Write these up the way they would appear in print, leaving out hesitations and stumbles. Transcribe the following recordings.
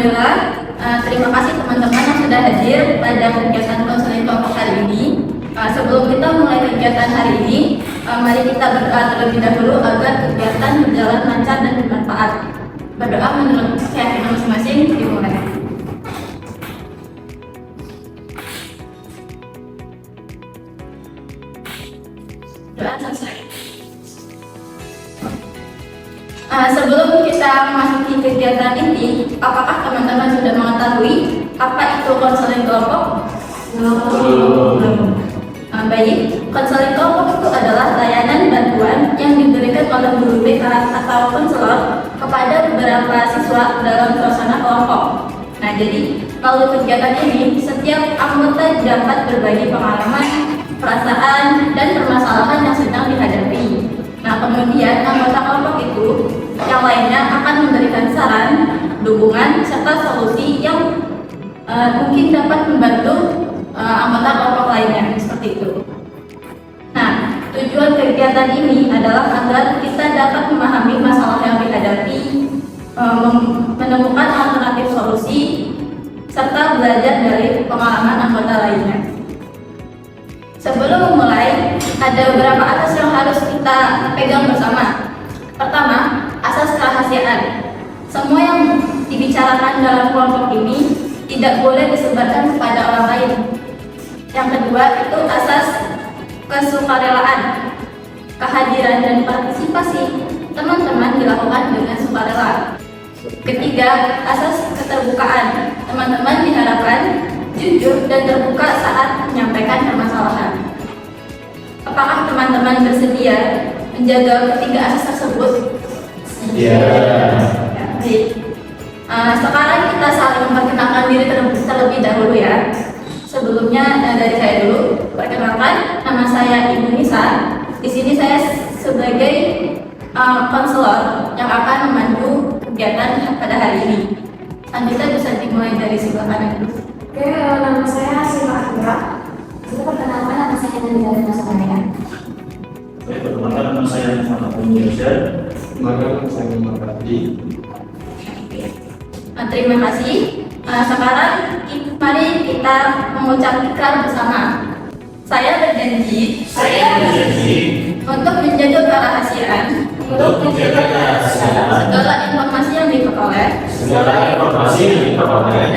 Alhamdulillah, terima kasih teman-teman yang sudah hadir pada kegiatan konseling kelompok hari ini. Sebelum kita mulai kegiatan hari ini, mari kita berdoa terlebih dahulu agar kegiatan berjalan lancar dan bermanfaat. Berdoa menurut keyakinan masing-masing, dimulai. Doa selesai. Sebelum kita memasuki kegiatan ini, apakah teman-teman sudah mengetahui apa itu konseling kelompok? Baik, konseling kelompok itu adalah layanan bantuan yang diberikan oleh guru BK atau konselor kepada beberapa siswa dalam suasana kelompok. Nah, jadi kalau kegiatan ini, setiap anggota dapat berbagi pengalaman, perasaan, dan permasalahan yang sedang dihadapi. Nah, kemudian anggota kelompok itu yang lainnya akan memberikan saran, dukungan, serta solusi yang mungkin dapat membantu anggota kelompok lainnya, seperti itu. Nah, tujuan kegiatan ini adalah agar kita dapat memahami masalah yang dihadapi, menemukan alternatif solusi, serta belajar dari pengalaman anggota lainnya. Sebelum memulai, ada beberapa asas yang harus kita pegang bersama. Pertama, asas kerahasiaan. Semua yang dibicarakan dalam kelompok ini tidak boleh disebarkan kepada orang lain. Yang kedua, itu asas kesukarelaan. Kehadiran dan partisipasi teman-teman dilakukan dengan sukarela. Ketiga, asas keterbukaan. Teman-teman diharapkan jujur dan terbuka saat menyampaikan permasalahan. Apakah teman-teman bersedia menjaga ketiga asas tersebut? Iya. Ya, baik. Sekarang kita saling memperkenalkan diri terlebih dahulu ya. Sebelumnya dari saya dulu, perkenalkan, nama saya Ibu Nisa. Di sini saya sebagai konselor yang akan memandu kegiatan pada hari ini. Selanjutnya bisa dimulai dari sebelah kanan dulu. Oke, nama saya Sima Akira. Jadi perkenalkan, nama saya Nanda Nasaraya. Oke, perkenalkan, nama saya Muhammad Indonesia. Maka saya mengerti. Terima kasih. Sekarang mari kita mengucap ikrar bersama. Saya berjanji untuk menjaga kerahasiaan segala informasi yang diperoleh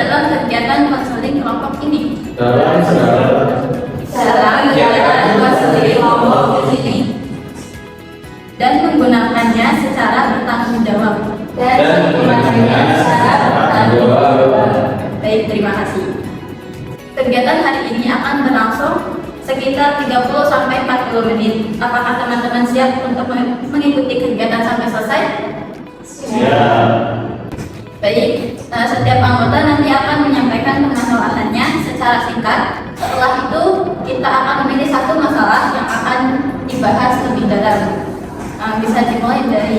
dalam kegiatan konseling kelompok ini. Dalam kegiatan konseling kelompok ini dan menggunakannya secara bertanggung jawab. Baik, terima kasih. Kegiatan hari ini akan berlangsung sekitar 30-40 menit. Apakah teman-teman siap untuk mengikuti kegiatan sampai selesai? Siap. Baik, setiap anggota nanti akan menyampaikan permasalahannya secara singkat. Setelah itu, kita akan memilih satu masalah yang akan dibahas lebih dalam. Bisa dimulai dari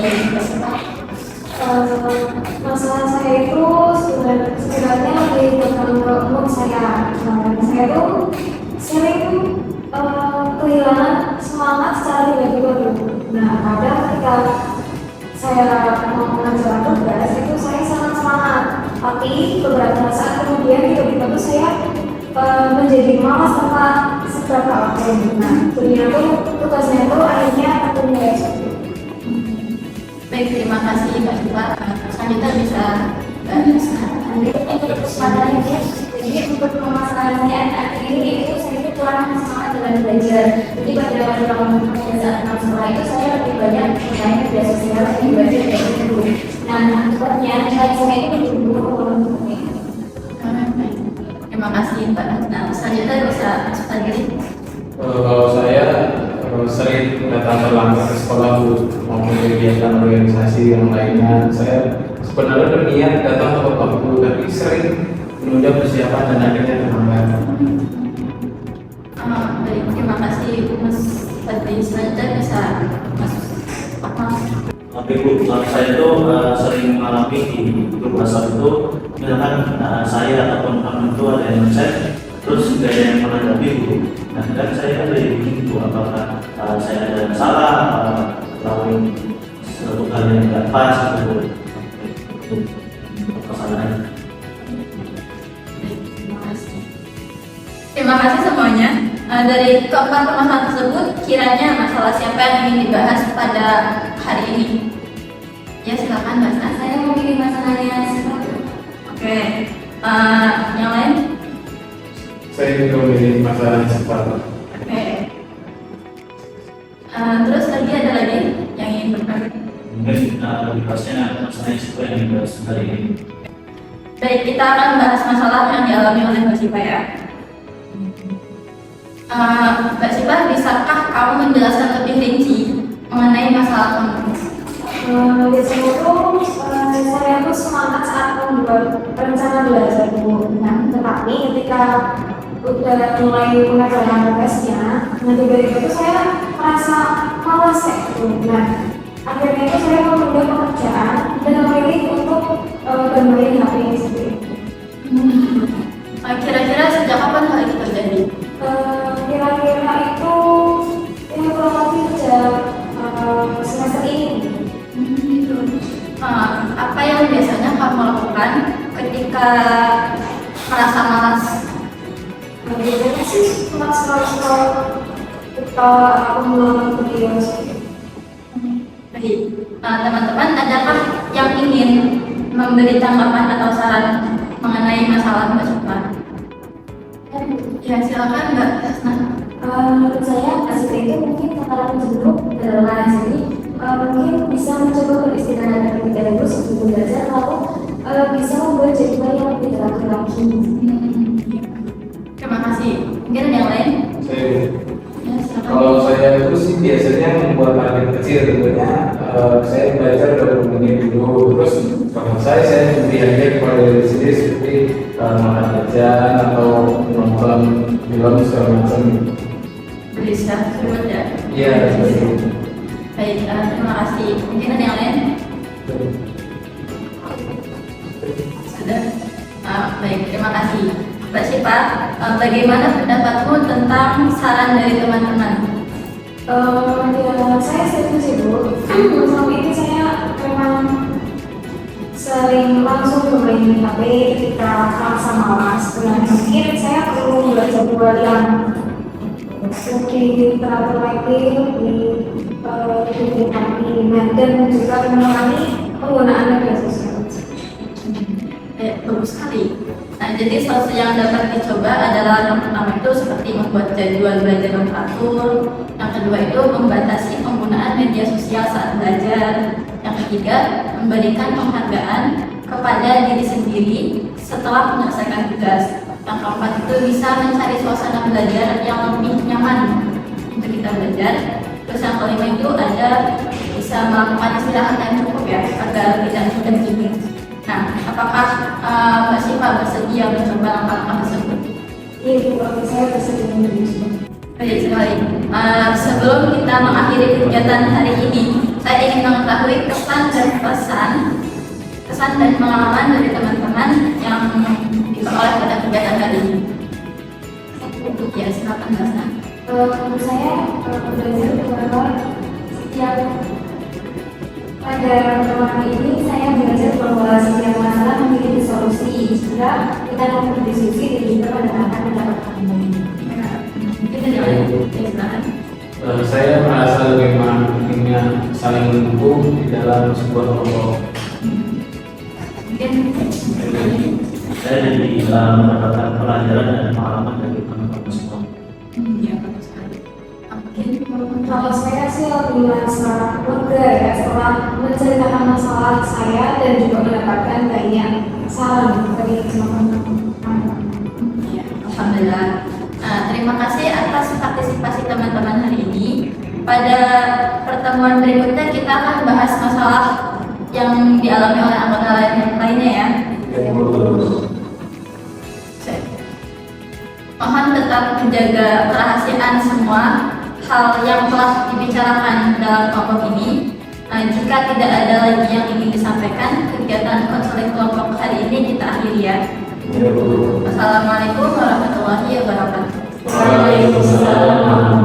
Masalah saya itu sebenarnya lebih tentang umum saya. Saya itu sering kehilangan semangat secara tiba-tiba dulu. Nah, kadang ketika saya mau mengajar tugas itu saya sangat semangat, tapi beberapa saat kemudian tiba-tiba tuh saya menjadi malas tanpa seberapa waktu. Nah, ternyata tugasnya itu akhirnya tertunda. Baik, terima kasih Mbak Siva. Selanjutnya bisa Untuk kesempatan ini, jadi untuk permasalahannya ini itu saya kurang semangat dalam belajar. Jadi pada saat sekolah itu saya lebih banyak bermain media sosial dan belajar dari dulu. Nah, akibatnya saya itu buru-buru. Terima kasih Mbak. Nah, selanjutnya bisa masuk lagi. Kalau saya sering datang terlambat ke sekolah maupun kegiatan organisasi yang lainnya, saya sebenarnya berniat datang tepat waktu, tapi sering menunda persiapan dan akhirnya terlambat. Baik, terima kasih Mas Fadli. Selanjutnya bisa masuk. Tapi Bu, saya itu sering mengalami di grup WhatsApp itu, misalkan saya ataupun teman itu ada yang ngechat, terus tidak ada yang menanggapi Bu. Nah, kan saya ada yang bingung Bu, apakah saya ada yang salah, lakuin suatu hal yang tidak pas gitu. Untuk pasangan. terima kasih semuanya. Dari keempat permasalahan tersebut, kiranya masalah siapa yang ingin dibahas pada hari ini? Ya silakan Mbak Sna. Saya mau pilih masalahnya seperti Oke, yang lain? Saya juga memilih masalah cepat. Oke. Terus lagi ada lagi yang ingin bertanya? Mungkin lebih pasnya masalahnya siapa yang dibahas hari ini. Baik, kita akan bahas masalah yang dialami oleh Mbak Sipa ya. Mbak Sipa, bisakah kamu menjelaskan lebih rinci mengenai masalah kamu? biasanya tuh saya tuh semangat saat membuat rencana belajarku. Nah, tetapi ketika udah mulai mengerjakan tugasnya, nanti dari itu saya merasa malas ya. Nah, akhirnya itu saya menunda pekerjaan dan memilih untuk bermain HP ini sendiri. Kira-kira sejak kapan hal itu terjadi? Kira-kira itu ya kurang lebih sejak semester ini. Gitu. Apa yang biasanya kamu lakukan ketika merasa malas? Biasanya sih cuma scroll ketika aku menonton video sih. Baik, teman-teman, adakah yang ingin memberi tanggapan atau saran mengenai masalah Mbak Sipa? Ya silakan Mbak Hasna. Menurut saya hasil itu mungkin sekarang jenuh dalam hal ini mungkin bisa mencoba beristirahat terlebih dahulu sebelum belajar, lalu bisa membuat jadwal yang lebih teratur lagi. Terima kasih. Mungkin ada yang lain? Saya Ya silakan. Kalau saya itu sih biasanya membuat target kecil tentunya. Saya belajar 20 menit dulu, terus kalau saya memberi hadiah kepada diri sendiri seperti makan jajan atau nonton film segala macam. Beri istirahat dulu ya. Iya, seperti itu. Baik, terima kasih. Mungkin ada yang lain? Sudah? Baik, terima kasih. Mbak Sipa, bagaimana pendapatmu tentang saran dari teman-teman? Ya, saya setuju sih Bu. Selama ini saya memang sering langsung bermain HP ketika merasa malas. Dan mungkin saya perlu membuat jadwal yang lebih teratur lagi, lebih rapi, dan juga mengurangi penggunaan media sosial. Bagus sekali. Nah, jadi solusi yang dapat dicoba adalah yang pertama itu seperti membuat jadwal belajar yang teratur. Yang kedua itu membatasi penggunaan media sosial saat belajar. Yang ketiga, memberikan penghargaan kepada diri sendiri setelah menyelesaikan tugas. Yang keempat itu bisa mencari suasana belajar yang lebih nyaman untuk kita belajar. Terus yang kelima itu ada bisa melakukan istirahat yang cukup ya agar tidak mudah jenuh. Nah, apakah Mbak Sipa bersedia mencoba langkah-langkah tersebut? Iya Bu, saya bersedia mencoba. Baik sekali. Sebelum kita mengakhiri kegiatan hari ini, saya ingin mengetahui kesan dan pengalaman dari teman-teman yang diperoleh pada kegiatan hari ini. Ya, silakan Mbak Sna. Menurut saya belajar bahwa setiap pada pertemuan ini saya belajar bahwa setiap masalah memiliki solusi sehingga kita mau berdiskusi dan juga mendengarkan pendapat orang lain. Kita jalan. Ya, silakan. Saya merasa bagaimana pentingnya saling mendukung di dalam sebuah kelompok. Mungkin Saya jadi mendapatkan pelajaran dan pengalaman dari teman-teman semua. ya bagus sekali. Mungkin Kalau saya sih lebih merasa lega ya setelah menceritakan masalah saya dan juga mendapatkan banyak saran dari teman-teman. ya, alhamdulillah. Terima kasih atas partisipasi teman-teman hari ini. Pada pertemuan berikutnya kita akan bahas masalah yang dialami oleh anggota lainnya ya. Mohon tetap menjaga kerahasiaan semua hal yang telah dibicarakan dalam kelompok ini. Jika tidak ada lagi yang ingin disampaikan, kegiatan konseling kelompok hari ini kita akhiri ya. Wassalamualaikum warahmatullahi wabarakatuh. Waalaikumsalam.